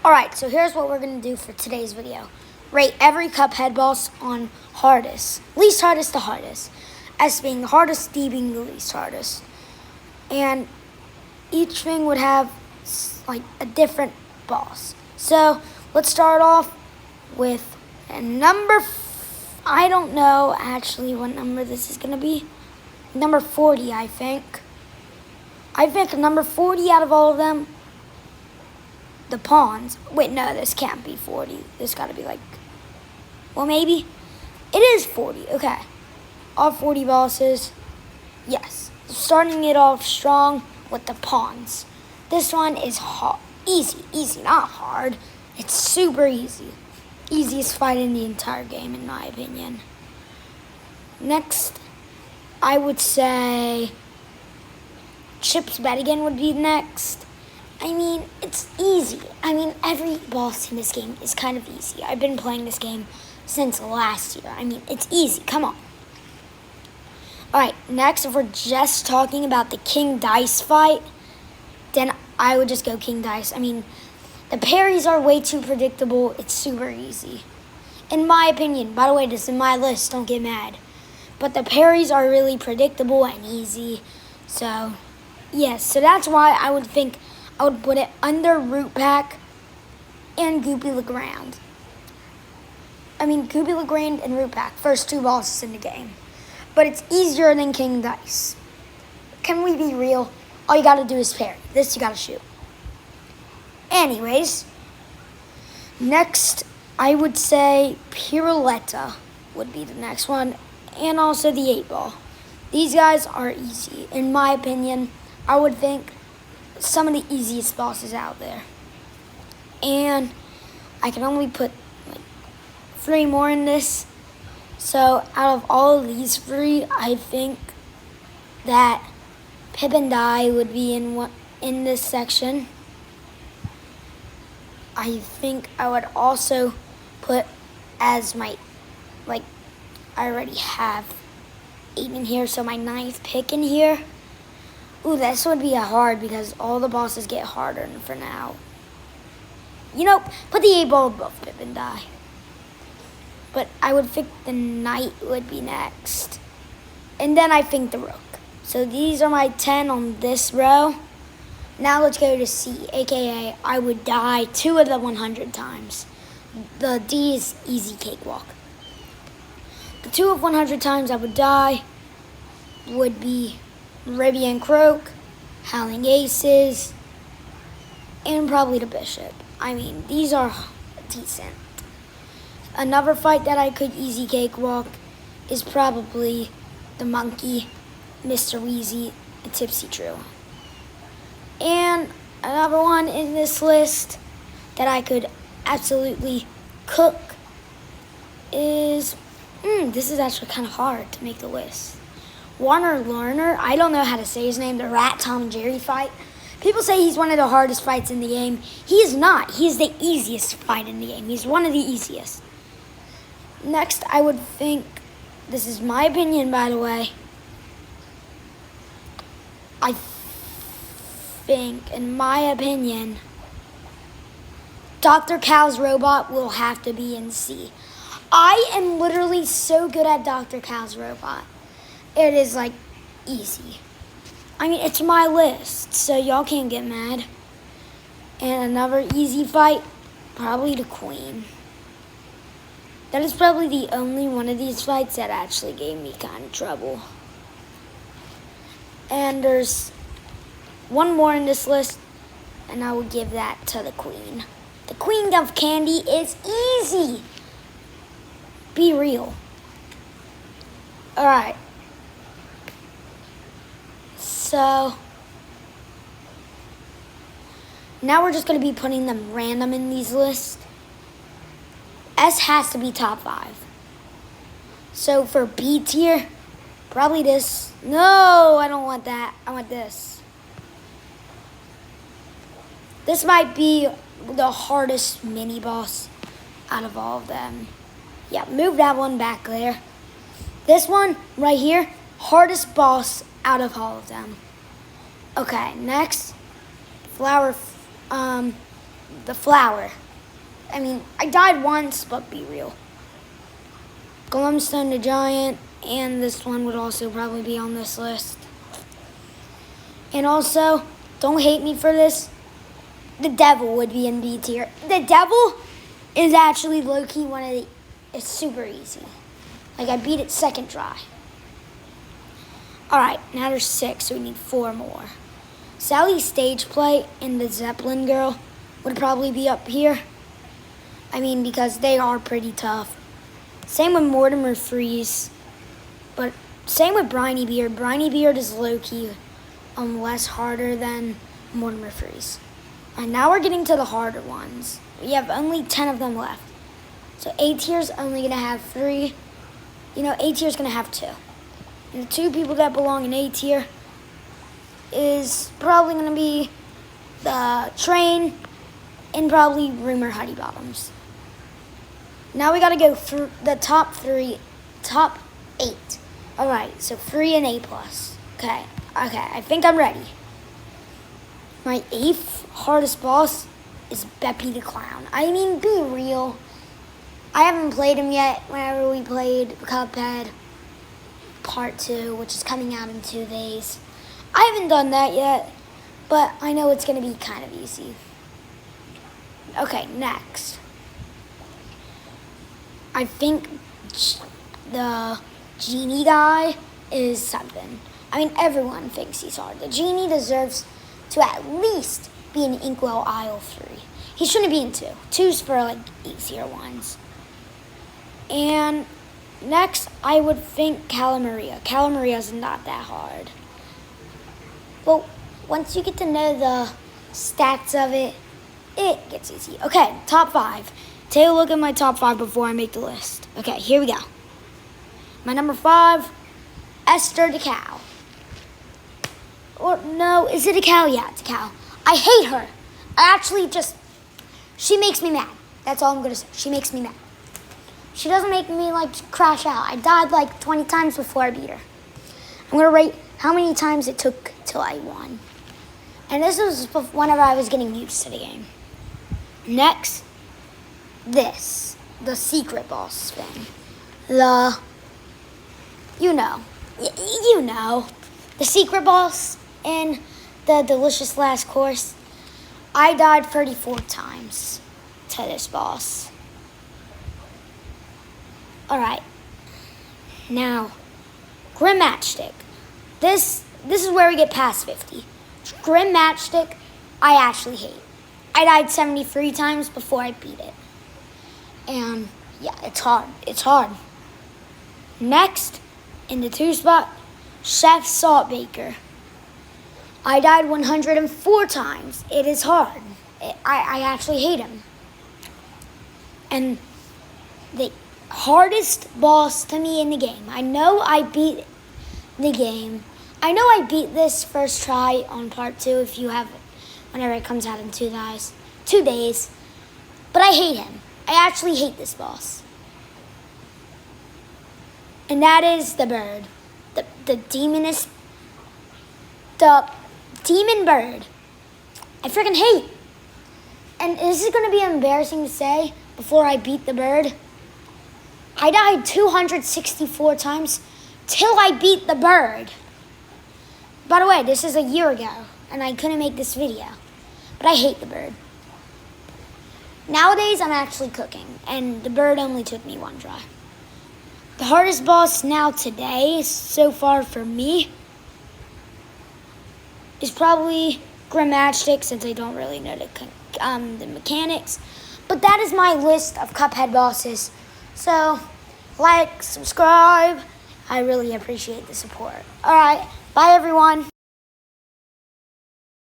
Alright, so here's what we're going to do for today's video. Rate every Cuphead boss on hardest. Least hardest to hardest. S being the hardest, D being the least hardest. And each thing would have like a different boss. So let's start off with a number, I don't know actually what number this is going to be. Number 40, I think. I think number 40 out of all of them. The pawns. Wait, no, this can't be 40. This got to be like, well, maybe. It is 40. Okay. All 40 bosses. Yes. Starting it off strong with the pawns. This one is hard. Easy, not hard. It's super easy. Easiest fight in the entire game, in my opinion. Next, I would say Chip's Bed Again would be next. I mean, it's easy. I mean, every boss in this game is kind of easy. I've been playing this game since last year. I mean, it's easy. Come on. Alright, next, if we're just talking about the King Dice fight, then I would just go King Dice. I mean, the parries are way too predictable. It's super easy. In my opinion, by the way, this is my list. Don't get mad. But the parries are really predictable and easy. So, yes. So that's why I would think I would put it under Root Pack and Goopy Legrand. I mean, Goopy Legrand and Root Pack, first two bosses in the game. But it's easier than King Dice. Can we be real? All you gotta do is parry. This you gotta shoot. Anyways, next I would say Piruletta would be the next one. And also the 8-ball. These guys are easy. In my opinion, I would think some of the easiest bosses out there. And I can only put like 3 more in this. So out of all of these 3, I think that Pip and Die would be in this section. I think I would also put as my, like, I already have 8 in here, so my 9th pick in here. Ooh, this would be hard because all the bosses get harder for now. You know, put the 8-ball above Pip and Die. But I would think the Knight would be next. And then I think the Rook. So these are my 10 on this row. Now let's go to C, a.k.a. I would die 2 of the 100 times. The D is easy cakewalk. The 2 of 100 times I would die would be Ribby and Croak, Howling Aces, and probably the Bishop. I mean, these are decent. Another fight that I could easy cakewalk is probably the Monkey, Mr. Wheezy, and Tipsy True. And another one in this list that I could absolutely cook is, this is actually kind of hard to make the list. Warner Lerner, I don't know how to say his name, the Rat Tom and Jerry fight. People say he's one of the hardest fights in the game. He is not. He is the easiest fight in the game. He's one of the easiest. Next, I would think, this is my opinion, by the way, I think, in my opinion, Dr. Cal's robot will have to be in C. I am literally so good at Dr. Cal's robot. It is, like, easy. I mean, it's my list, so y'all can't get mad. And another easy fight, probably the Queen. That is probably the only one of these fights that actually gave me kind of trouble. And there's one more in this list, and I will give that to the Queen. The Queen of Candy is easy. Be real. Alright. So, now we're just going to be putting them random in these lists. S has to be top 5. So for B tier, probably this. No, I don't want that. I want this. This might be the hardest mini boss out of all of them. Yeah, move that one back there. This one right here, hardest boss out of all of them. Okay, next, the flower. I mean, I died once, but be real. Glumstone the Giant, and this one would also probably be on this list. And also, don't hate me for this, the Devil would be in B tier. The Devil is actually low-key one of the, it's super easy. Like, I beat it second try. Alright, now there's 6, so we need 4 more. Sally's stage play and the Zeppelin Girl would probably be up here. I mean, because they are pretty tough. Same with Mortimer Freeze. But same with Briny Beard. Briny Beard is low-key less harder than Mortimer Freeze. And now we're getting to the harder ones. We have only 10 of them left. So A tier's only going to have 3. You know, A tier's going to have 2. And the 2 people that belong in A tier is probably going to be the Train and probably Rumor Huddy Bottoms. Now we got to go through the top 8. All right, so 3 and A+. Okay, I think I'm ready. My 8th hardest boss is Beppy the Clown. I mean, be real. I haven't played him yet whenever we played Cuphead Part 2, which is coming out in 2 days. I haven't done that yet, but I know it's going to be kind of easy. Okay, next. I think the Genie guy is something. I mean, everyone thinks he's hard. The Genie deserves to at least be in Inkwell Isle 3. He shouldn't be in 2. 2's for, like, easier ones. And next, I would think Calamaria. Calamaria's not that hard. But once you get to know the stats of it, it gets easy. Okay, top 5. Take a look at my top 5 before I make the list. Okay, here we go. My number 5, Esther the Cow. Or no, is it a cow? Yeah, it's a cow. I hate her. I actually she makes me mad. That's all I'm going to say. She makes me mad. She doesn't make me, like, crash out. I died, like, 20 times before I beat her. I'm going to rate how many times it took till I won. And this was whenever I was getting used to the game. Next, the secret boss thing. You know, the secret boss in the Delicious Last Course. I died 34 times to this boss. Alright, now, Grim Matchstick. This is where we get past 50. Grim Matchstick, I actually hate. I died 73 times before I beat it. And, yeah, it's hard. Next, in the 2 spot, Chef Saltbaker. I died 104 times. It is hard. I actually hate him. And the hardest boss to me in the game. I know I beat the game. I know I beat this first try on part 2 if you have it, whenever it comes out in 2 days. But I hate him. I actually hate this boss. And that is the bird. The demon bird. I freaking hate. And this is going to be embarrassing to say before I beat the bird. I died 264 times till I beat the bird. By the way, this is a year ago, and I couldn't make this video. But I hate the bird. Nowadays, I'm actually cooking, and the bird only took me 1 try. The hardest boss now today, so far for me, is probably Grim Matchstick, since I don't really know the mechanics. But that is my list of Cuphead bosses. So, like, subscribe. I really appreciate the support. Alright, bye everyone.